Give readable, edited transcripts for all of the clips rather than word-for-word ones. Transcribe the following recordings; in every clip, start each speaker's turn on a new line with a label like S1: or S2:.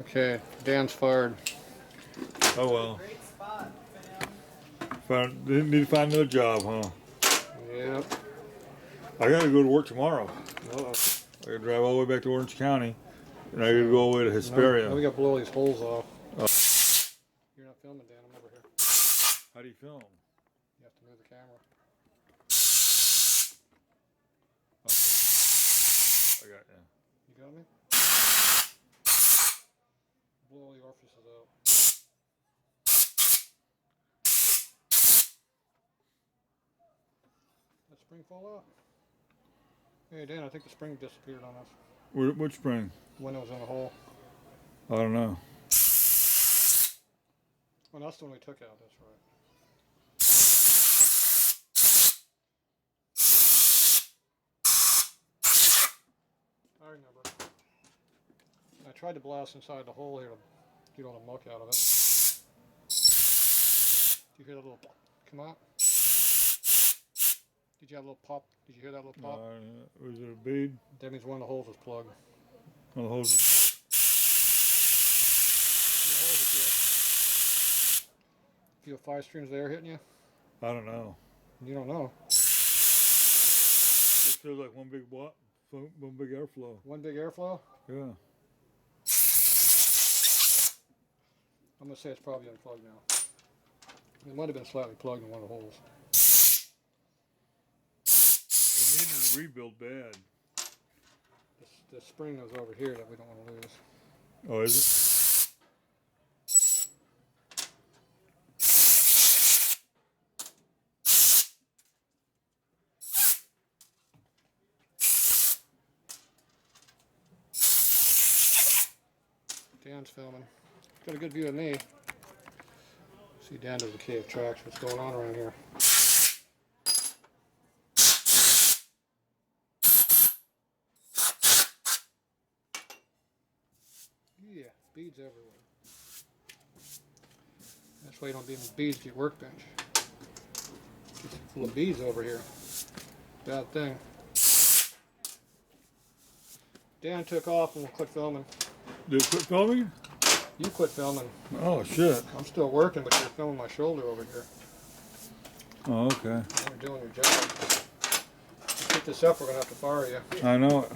S1: Okay, Dan's fired.
S2: Oh well. Didn't need to find another job, huh?
S1: Yep.
S2: I gotta go to work tomorrow.
S1: Uh-oh.
S2: I gotta drive all the way back to Orange County, and I gotta go all the way to Hesperia.
S1: Now we gotta blow these holes off.
S2: Oh.
S1: You're not filming, Dan. I'm over here.
S2: How do you film?
S1: You have to move the camera.
S2: Okay. I got you.
S1: You got me? Blow all the orifices out. That spring fall out? Hey Dan, I think the spring disappeared on us.
S2: Which spring?
S1: When it was in the hole.
S2: I don't know.
S1: Well, that's the one we took out, that's right. I remember. I tried to blast inside the hole here to get all the muck out of it. Did you hear that little pop come out? Did you have a little pop? Did you hear that little pop?
S2: Was it a bead?
S1: That means one of the holes was plugged.
S2: One of the holes was
S1: You have 5 streams of air hitting you?
S2: I don't know.
S1: You don't know.
S2: It feels like one big what? One big airflow.
S1: One big airflow?
S2: Yeah.
S1: I'm going to say it's probably unplugged now. It might have been slightly plugged in one of the holes.
S2: It needed a rebuild bad.
S1: The spring is over here that we don't want to lose.
S2: Oh, is it?
S1: Dan's filming. Got a good view of me. See, Dan does the KF tracks. What's going on around here? Yeah, beads everywhere. That's why you don't be in the beads at your workbench. It's full of beads over here. Bad thing. Dan took off and we'll quit filming.
S2: Did it quit filming?
S1: You quit filming.
S2: Oh, shit.
S1: I'm still working, but you're filming my shoulder over here.
S2: Oh, okay.
S1: You're doing your job. If you keep this up, we're going to have to fire you.
S2: I know it.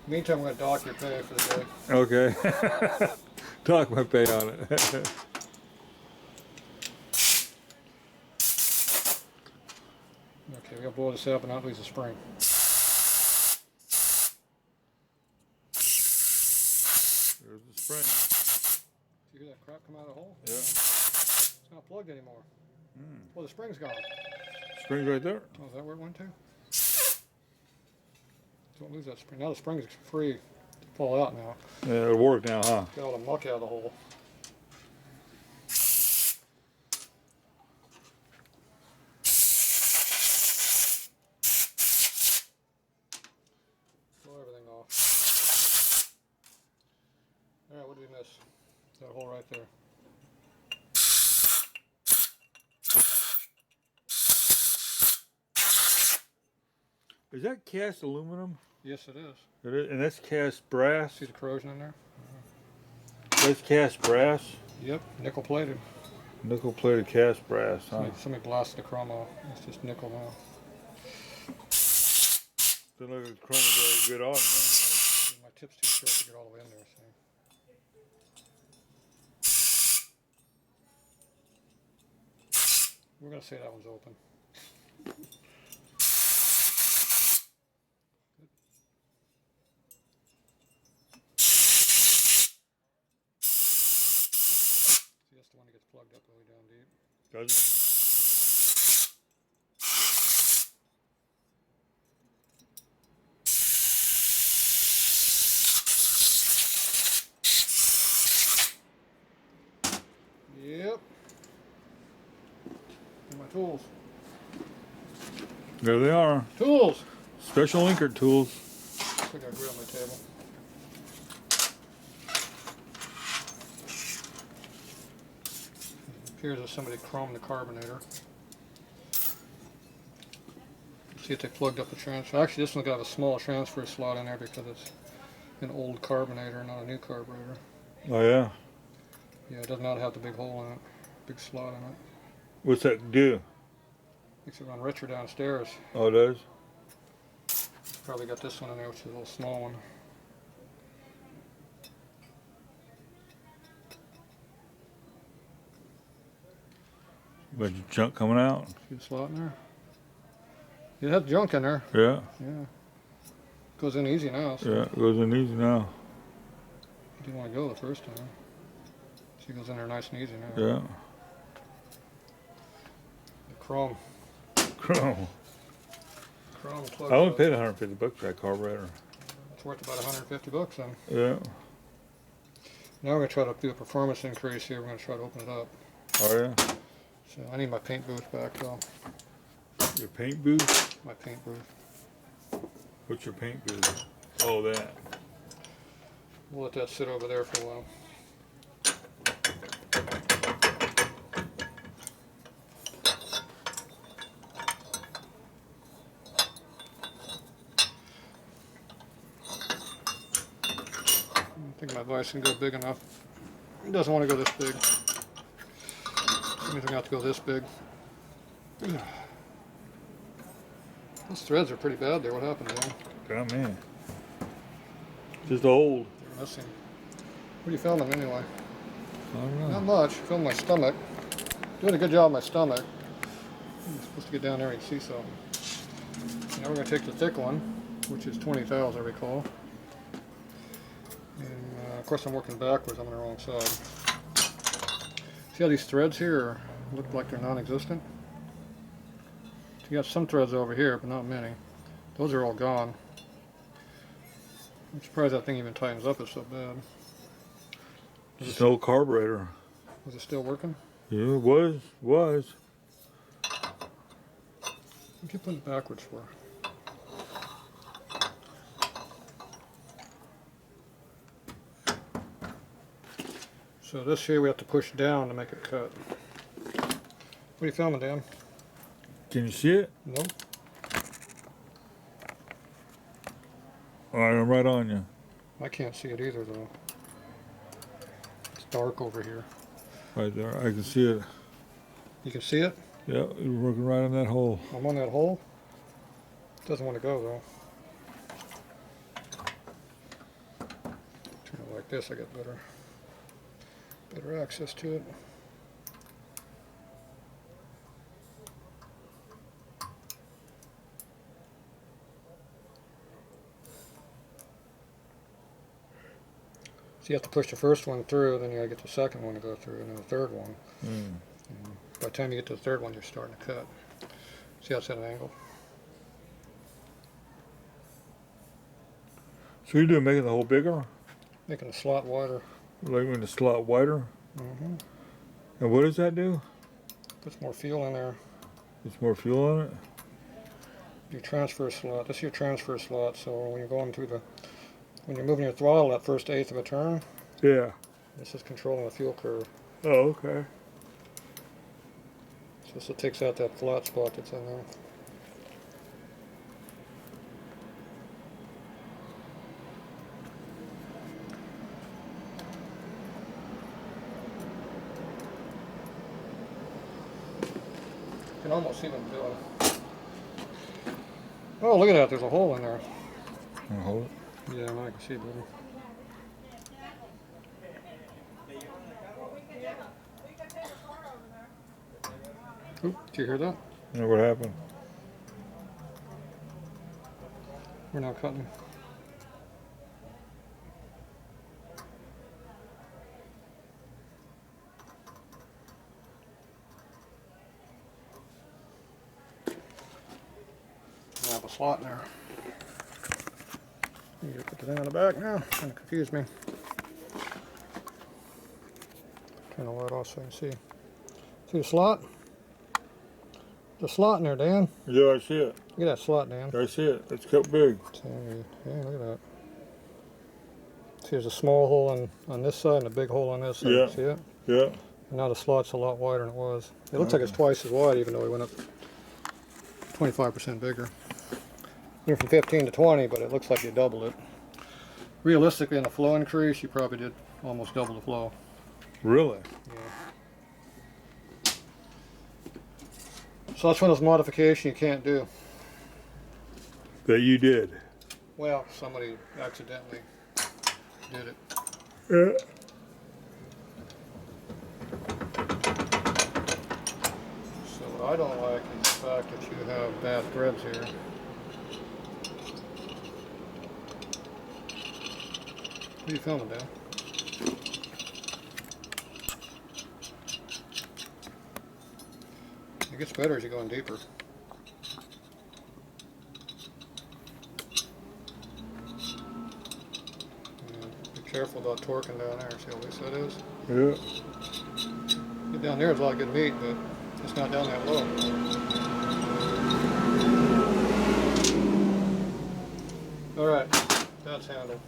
S1: Meantime, I'm going to dock your pay for the day.
S2: Okay. Dock my pay on it.
S1: Okay, we got to blow this up and not lose the spring.
S2: There's the spring.
S1: Did you hear that crap come out of the hole?
S2: Yeah.
S1: It's not plugged anymore. Well, the spring's gone.
S2: Spring's right there.
S1: Oh, is that where it went to? Don't lose that spring. Now the spring's free to pull out now.
S2: Yeah, it'll work now, huh?
S1: Got all the muck out of the hole. Blow everything off. Alright, what did we miss? That hole right there.
S2: Is that cast aluminum?
S1: Yes, it is.
S2: It is, and that's cast brass.
S1: See the corrosion in there?
S2: That's cast brass.
S1: Yep, nickel plated.
S2: Nickel plated cast brass, huh?
S1: Somebody blasted the chrome off. It's just nickel now.
S2: Doesn't look like the chrome is very good on it. Anyway.
S1: My tip's too short to get all the way in there, see? We're going to say that one's open. That's the one that gets plugged up really down deep.
S2: Does it?
S1: Yep. And my tools.
S2: There they are.
S1: Tools!
S2: Special linkert tools.
S1: I got a grill on my table. Appears as somebody chromed the carburetor. See if they plugged up the transfer. Actually, this one's got a small transfer slot in there because it's an old carburetor, not a new carburetor.
S2: Oh yeah.
S1: Yeah, it does not have the big hole in it, big slot in it.
S2: What's that do?
S1: Makes it run richer downstairs.
S2: Oh, it does?
S1: Probably got this one in there, which is a little small one.
S2: Bunch of junk coming out.
S1: See the slot in there? It has junk in there.
S2: Yeah.
S1: Yeah. Goes in easy now. So
S2: Yeah, it goes in easy now.
S1: didn't want to go the first time. She goes in there nice and easy now.
S2: Yeah.
S1: The chrome.
S2: Chrome.
S1: Chrome plug.
S2: I only paid $150 for that carburetor.
S1: It's worth about $150 then.
S2: Yeah.
S1: Now we're going to try to do a performance increase here. We're going to try to open it up.
S2: Oh yeah.
S1: So I need my paint booth back though.
S2: Your paint booth?
S1: My paint booth.
S2: What's your paint booth? Oh, that.
S1: We'll let that sit over there for a while. I think my vise can go big enough. It doesn't want to go this big. That means I'm going to have to go this big. Those threads are pretty bad there. What happened to them?
S2: Oh man. Just old.
S1: They're missing. What are you filming anyway?
S2: I don't know.
S1: Not much. Film my stomach. Doing a good job on my stomach. I'm supposed to get down there and see something. Now we're going to take the thick one, which is 20 thou as I recall. And of course I'm working backwards. I'm on the wrong side. See how these threads here look like they're non-existent? So you got some threads over here, but not many. Those are all gone. I'm surprised that thing even tightens up. It's so bad.
S2: Just an old carburetor.
S1: Is it still working?
S2: Yeah, it was.
S1: What you putting it backwards for? So this here we have to push down to make it cut. What are you filming, Dan?
S2: Can you see it?
S1: Nope.
S2: Alright, I'm right on you.
S1: I can't see it either though. It's dark over here.
S2: Right there. I can see it.
S1: You can see it?
S2: Yeah, you're working right on that hole.
S1: I'm on that hole. It doesn't want to go though. Turn it like this, I get better access to it. So you have to push the first one through, then you gotta get the second one to go through, and then the third one. And by the time you get to the third one, you're starting to cut. See how it's at an angle?
S2: So you're doing making the hole bigger?
S1: Making the slot wider.
S2: Like making the slot wider?
S1: Mm-hmm.
S2: And what does that do?
S1: Puts more fuel in there.
S2: It's more fuel on it?
S1: Your transfer slot. This is your transfer slot, so when you're going through when you're moving your throttle that first eighth of a turn,
S2: Yeah.
S1: this is controlling the fuel curve.
S2: Oh, okay.
S1: So this takes out that flat spot that's in there. You can almost see them doing. Oh, look at that, there's a hole in there.
S2: Wanna hold it?
S1: Yeah, now I can see it better. Oop, did you hear that?
S2: You know what happened?
S1: We're now cutting. I have a slot in there. You gotta put the thing on the back now. Kind of confused me. Turn the light off so I can see. See the slot? There's a slot in there, Dan.
S2: Yeah, I see it.
S1: Look at that slot, Dan.
S2: I see it. It's cut big.
S1: Yeah, look at that. See, there's a small hole on this side and a big hole on this side.
S2: Yeah.
S1: See it?
S2: Yeah.
S1: And now the slot's a lot wider than it was. It looks like it's twice as wide, even though we went up 25% bigger. Went from 15 to 20, but it looks like you doubled it. Realistically, in a flow increase, you probably did almost double the flow.
S2: Really?
S1: Yeah. So that's one of those modifications you can't do.
S2: That you did?
S1: Well, somebody accidentally did it.
S2: Yeah.
S1: So what I don't like is the fact that you have bad threads here. What are you filming, Dan? It gets better as you go in deeper. Yeah, be careful about torquing down there. See how loose that is?
S2: Yeah.
S1: Get down there is a lot of good meat, but it's not down that low. Alright, that's handled.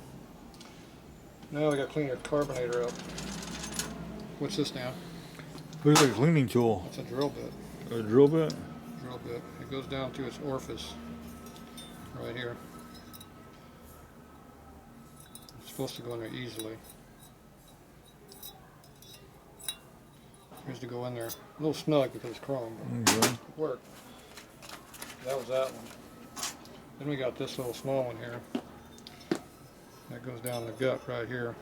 S1: Now we got to clean your carburetor up. What's this now?
S2: Looks like a cleaning tool.
S1: It's a drill bit.
S2: A drill bit?
S1: Drill bit. It goes down to its orifice right here. It's supposed to go in there easily. Here's to go in there. A little snug because it's chrome, but
S2: Okay.
S1: it worked. That was that one. Then we got this little small one here. That goes down the gut right here.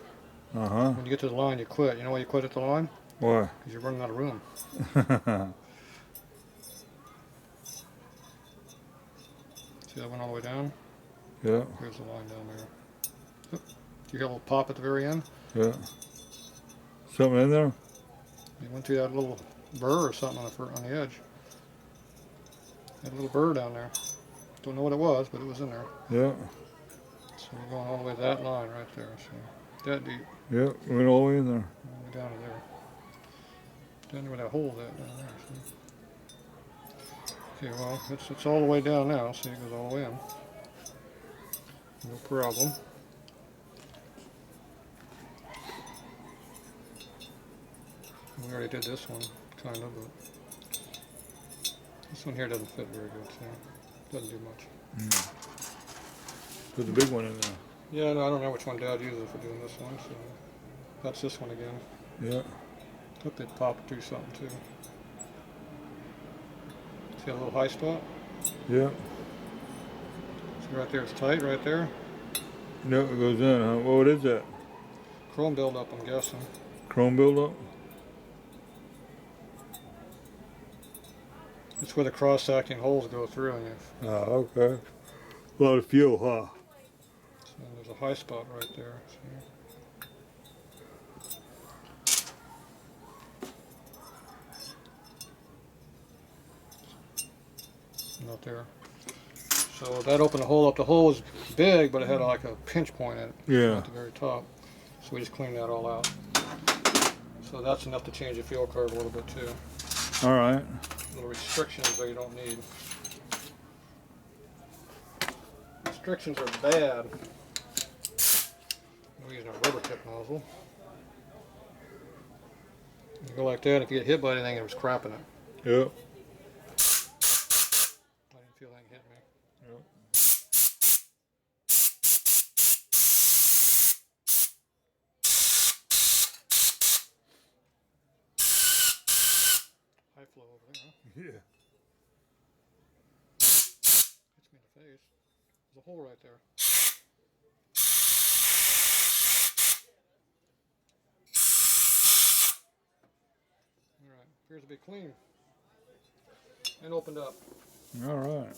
S2: Uh-huh.
S1: When you get to the line, you quit. You know why you quit at the line?
S2: Why?
S1: Because you're running out of room. See that one all the way down?
S2: Yeah.
S1: Here's the line down there. Oop. You hear a little pop at the very end?
S2: Yeah. Something in there?
S1: You went through that little burr or something on the edge. That little burr down there. Don't know what it was, but it was in there.
S2: Yeah.
S1: So we're going all the way to that line right there. So that deep.
S2: Yeah, went all the way in there.
S1: All the way down to there. Down there where that hole's at down there. See? Okay, well, it's all the way down now. See, it goes all the way in. No problem. We already did this one, kind of, but this one here doesn't fit very good, so doesn't do much.
S2: Put the big one in there.
S1: Yeah, no, I don't know which one Dad uses for doing this one, so that's this one again.
S2: Yeah.
S1: Hope it popped through something too. See a little high spot?
S2: Yeah.
S1: See right there, it's tight right there.
S2: No, it goes in, huh? Well, what is that?
S1: Chrome buildup, I'm guessing.
S2: Chrome buildup?
S1: It's where the cross-acting holes go through, and
S2: Oh, okay. A lot of fuel, huh?
S1: so there's a high spot right there. See? Not there. So that opened the hole up. The hole was big, but it had like a pinch point in it.
S2: Yeah.
S1: At the very top. So we just cleaned that all out. So that's enough to change the fuel curve a little bit too.
S2: All right.
S1: Little restrictions that you don't need. Restrictions are bad. We're using a rubber tip nozzle. You go like that. If you get hit by anything, it was crapping it.
S2: Yep.
S1: I didn't feel anything hit me.
S2: Yep.
S1: High flow over there. Huh?
S2: Yeah.
S1: Hits me in the face. There's a hole right there. Alright, appears to be clean. And opened up.
S2: All right.